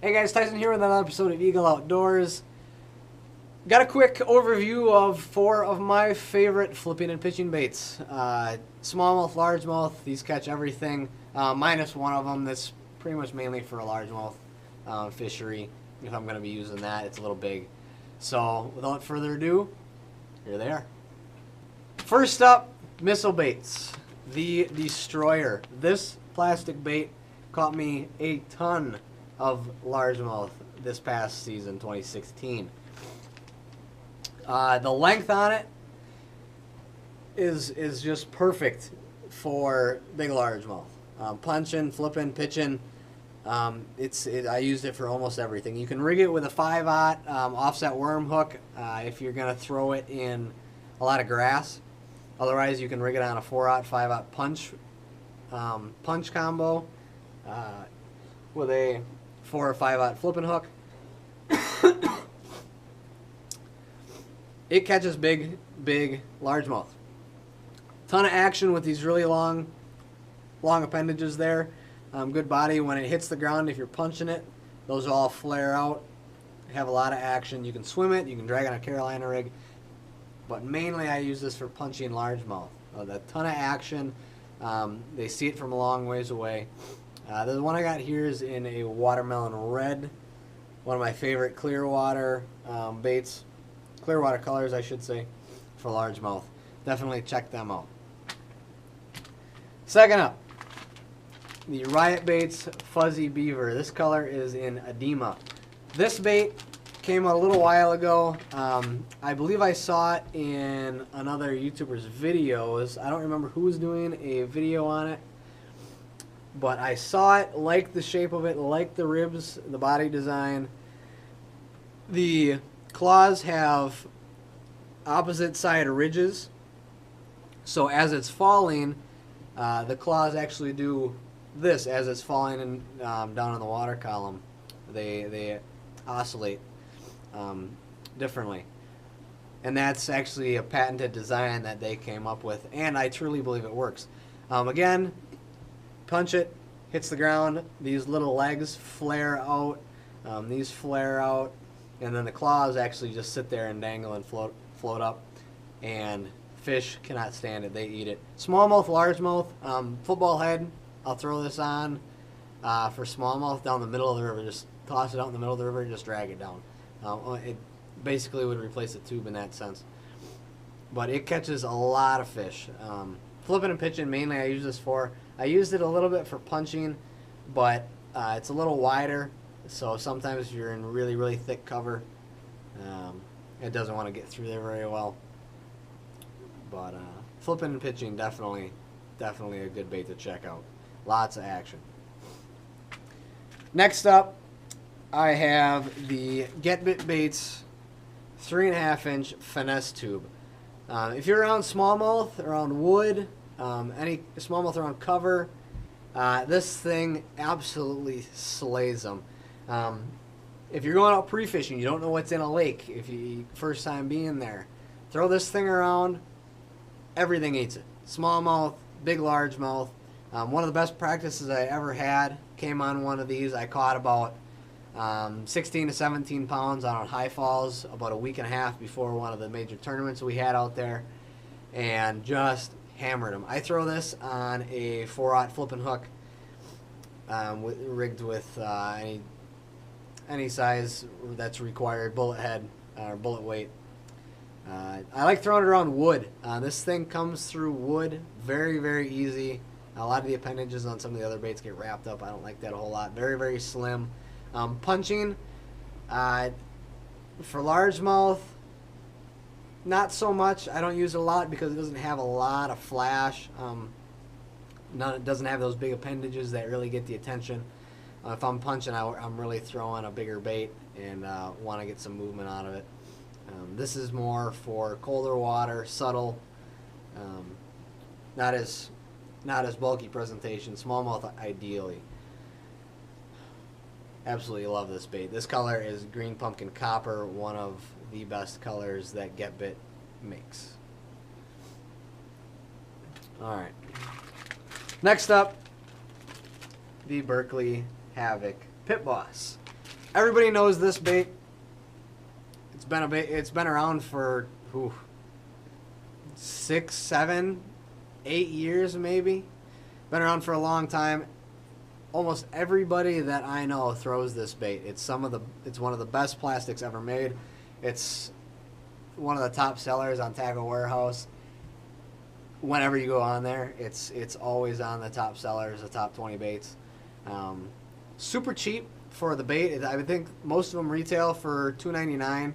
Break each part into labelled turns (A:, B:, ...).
A: Hey guys, Tyson here with another episode of Eagle Outdoors. Got a quick overview of 4 of my favorite flipping and pitching baits. Smallmouth, largemouth, these catch everything, minus one of them that's pretty much mainly for a largemouth fishery. If I'm going to be using that, it's a little big. So without further ado, here they are. First up, missile baits. The Destroyer. This plastic bait caught me a ton of largemouth this past season, 2016. The length on it is just perfect for big largemouth. Punching, flipping, pitching. I used it for almost everything. You can rig it with a 5/0 offset worm hook if you're going to throw it in a lot of grass. Otherwise, you can rig it on a 4/0, 5/0 punch combo with a 4 or 5/0 flipping hook. It catches big largemouth. Ton of action with these really long appendages there. Good body. When it hits the ground, if you're punching it, those all flare out. Have a lot of action. You can swim it. You can drag on a Carolina rig. But mainly I use this for punching largemouth. A ton of action. They see it from a long ways away. The one I got here is in a watermelon red. One of my favorite Clearwater baits. Clearwater colors, I should say, for largemouth. Definitely check them out. Second up, the Riot Baits Fuzzy Beaver. This color is in Edema. This bait came out a little while ago. I believe I saw it in another YouTuber's videos. I don't remember who was doing a video on it, but I saw it, liked the shape of it, liked the ribs, the body design. The claws have opposite side ridges, so as it's falling, the claws actually do this as it's falling in, down in the water column. They oscillate differently, and that's actually a patented design that they came up with, and I truly believe it works. Again, punch it, hits the ground, these little legs flare out, these flare out, and then the claws actually just sit there and dangle and float up, and fish cannot stand it. They eat it. Smallmouth, largemouth, football head, I'll throw this on for smallmouth down the middle of the river. Just toss it out in the middle of the river and just drag it down. It basically would replace a tube in that sense. But it catches a lot of fish. Flipping and pitching, mainly I use this for. I used it a little bit for punching, but it's a little wider, so sometimes if you're in really thick cover, it doesn't want to get through there very well. But flipping and pitching, definitely a good bait to check out. Lots of action. Next up, I have the GetBit Beats 3.5-inch finesse tube. If you're around smallmouth, around wood, any smallmouth around cover, this thing absolutely slays them. If you're going out pre-fishing, you don't know what's in a lake, if you first time being there, throw this thing around, everything eats it. Smallmouth, big largemouth. One of the best practices I ever had came on one of these. I caught about 16 to 17 pounds on High Falls about a week and a half before one of the major tournaments we had out there, and just hammered them. I throw this on a 4/0 flipping hook, rigged with any size that's required, bullet head or bullet weight. I like throwing it around wood. This thing comes through wood very easy. A lot of the appendages on some of the other baits get wrapped up. I don't like that a whole lot. Very slim. Punching, for largemouth, not so much. I don't use it a lot because it doesn't have a lot of flash. It doesn't have those big appendages that really get the attention. If I'm punching, I'm really throwing a bigger bait and want to get some movement out of it. This is more for colder water, subtle, not as bulky presentation. Smallmouth ideally. Absolutely love this bait. This color is green pumpkin copper, one of the best colors that GetBit makes. Alright. Next up, the Berkeley Havoc Pitboss. Everybody knows this bait. It's been around for 6, 7, 8 years maybe. Been around for a long time. Almost everybody that I know throws this bait. It's one of the best plastics ever made. It's one of the top sellers on Tackle Warehouse. Whenever you go on there, it's always on the top sellers, the top 20 baits. Super cheap for the bait. I would think most of them retail for $2.99.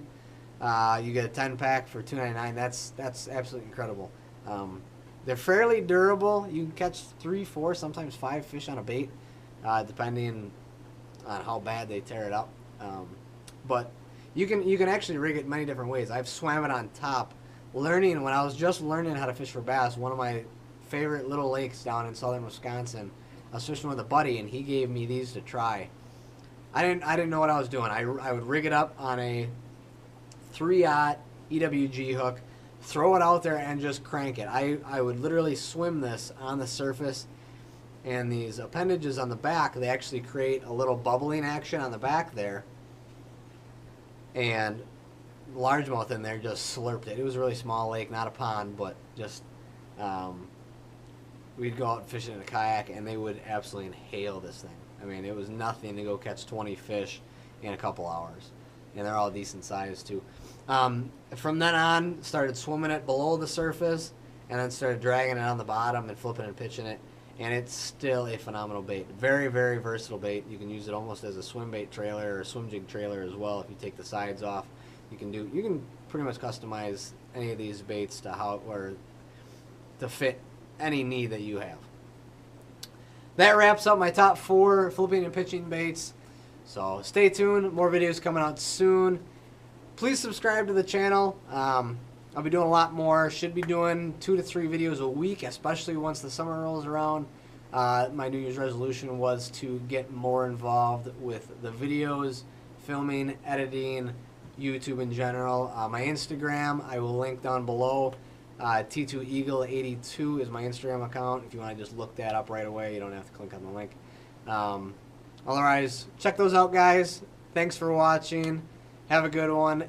A: You get a 10-pack for $2.99. That's absolutely incredible. They're fairly durable. You can catch 3, 4, sometimes 5 fish on a bait, depending on how bad they tear it up. But you can actually rig it many different ways. I've swam it on top. When I was just learning how to fish for bass, one of my favorite little lakes down in southern Wisconsin, I was fishing with a buddy, and he gave me these to try. I didn't know what I was doing. I would rig it up on a 3/0 EWG hook, throw it out there, and just crank it. I would literally swim this on the surface, and these appendages on the back, they actually create a little bubbling action on the back there, and largemouth in there just slurped it. It was a really small lake, not a pond, but just we'd go out fishing in a kayak, and they would absolutely inhale this thing. I mean, it was nothing to go catch 20 fish in a couple hours, and they're all decent size too. From then on, started swimming it below the surface, and then started dragging it on the bottom and flipping and pitching it, and it's still a phenomenal bait. Very, very versatile bait. You can use it almost as a swim bait trailer or a swim jig trailer as well. If you take the sides off, you can pretty much customize any of these baits to fit any need that you have. That wraps up my top 4 flipping and pitching baits. So stay tuned. More videos coming out soon. Please subscribe to the channel. I'll be doing a lot more. Should be doing 2 to 3 videos a week, especially once the summer rolls around. My New Year's resolution was to get more involved with the videos, filming, editing, YouTube in general. My Instagram, I will link down below. T2Eagle82 is my Instagram account. If you want to just look that up right away, you don't have to click on the link. Otherwise, check those out, guys. Thanks for watching. Have a good one.